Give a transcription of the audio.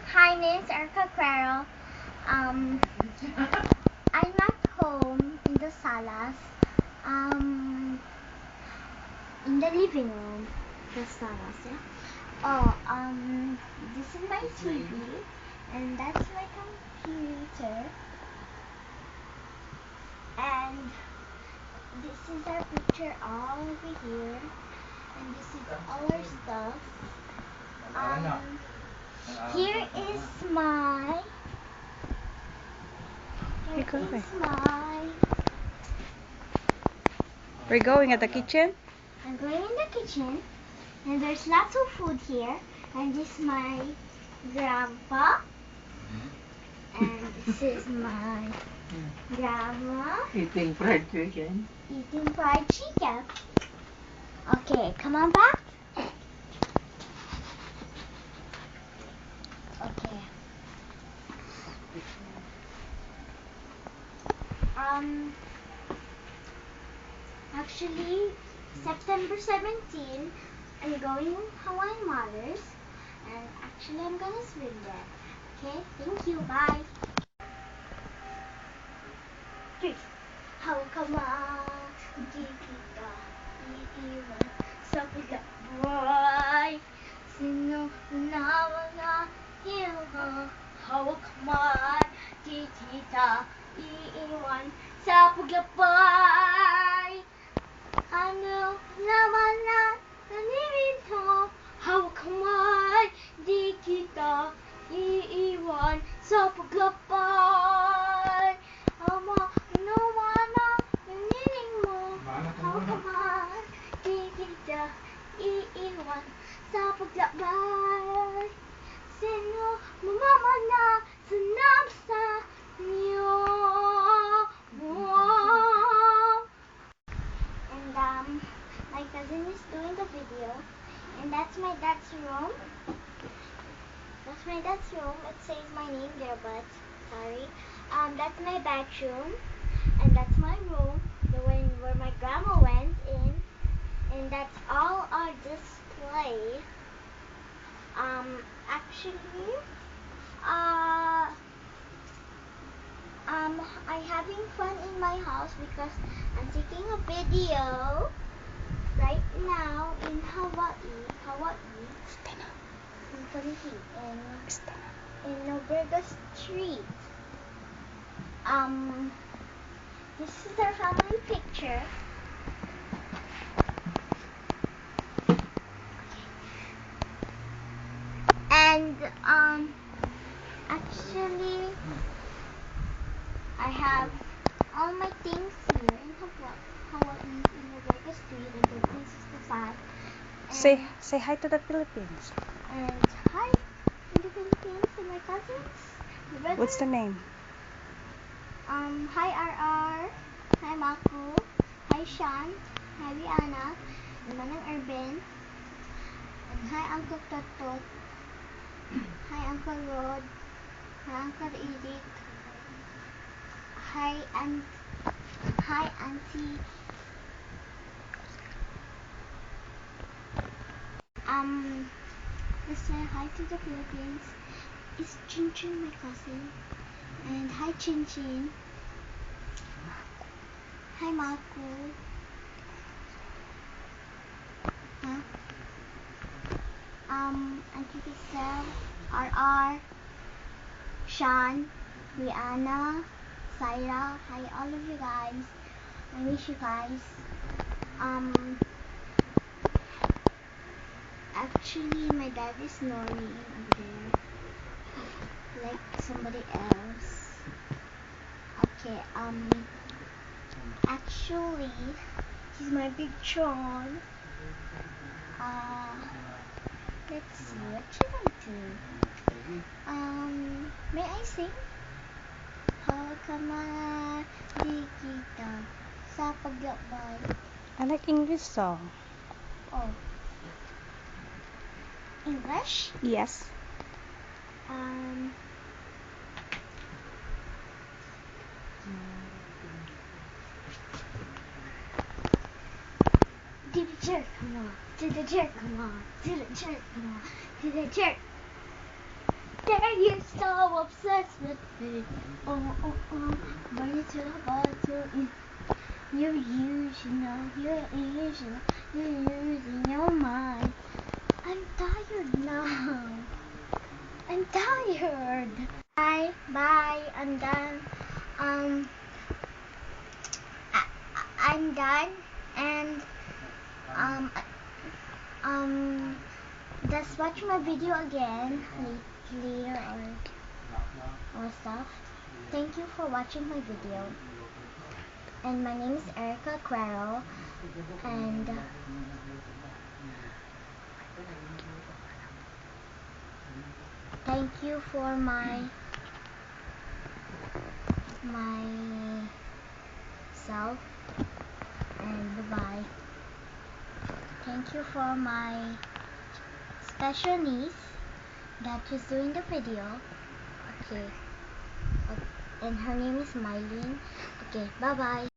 Hi, name's Erica Quero. I'm at home in the salas. In the living room. The salas, yeah. This is my TV, and that's my computer. And this is our picture all over here. And this is all our stuff. Here is my. We're going at the kitchen? I'm going in the kitchen, and there's lots of food here. And this is my grandpa, and this is my grandma. Eating fried chicken. Eating fried chicken. Okay, come on back. Okay. Actually, September 17, I'm going Hawaiian Waters, and actually I'm gonna swim there. Okay, thank you, bye. How come di kita iiwan sa pagkabuhay? Sino na mga hiyang hawak man di kita iiwan sa pagkabuhay? Ano naman na nanirito? Hawak man di kita iiwan sa pagkabuhay. Ama, naman na nanining mo. Hawak man di kita iiwan sa paglakbay. Sino mamamana sa namsa niyo? And my cousin is doing the video, and that's my dad's room. That's my dad's room. It says my name there, but sorry. That's my bedroom, and that's my room, the one where my grandma went in, and that's all our display. Actually, I'm having fun in my house because I'm taking a video right now in Hawaii, in Nobrega Street. This is our family picture. And actually, I have all my things here in Hawaii, in Nobrega Street, in 1365. Say hi to the Philippines. And hi in the Philippines and my cousins. My brother. What's the name? Hi RR. Hi Maku. Hi Sean. Hi Rihanna. And Manang Urban. And hi Uncle Totot. Hi Uncle Rod. Hi Uncle Edith. Hi Auntie. Let's say hi to the Philippines. Is Chin Chin my cousin? And hi Chin Chin. Hi Maku. Huh? Auntie Giselle, RR, Sean, Rihanna, Syra. Hi all of you guys. I miss you guys. Actually, my dad is snoring over there, like somebody else. Okay, actually, he's my big Tron. Let's see, what should I do? May I sing? How come di kita sa paglakbay? I like English song. Oh. English? Yes. To the church, come on. To the church, come on. To the church, come on. To the church. are you so obsessed with me? Oh, oh, oh, but it's about to you're using you're using your mind. I'm tired now. I'm tired. Bye, bye, I'm done. Um, I'm done, and um, just watch my video again later or stuff. Thank you for watching my video. And my name is Erica Quero, and thank you for myself, and bye-bye. Thank you for my special niece that is doing the video. Okay. And her name is Mylene. Okay, bye-bye.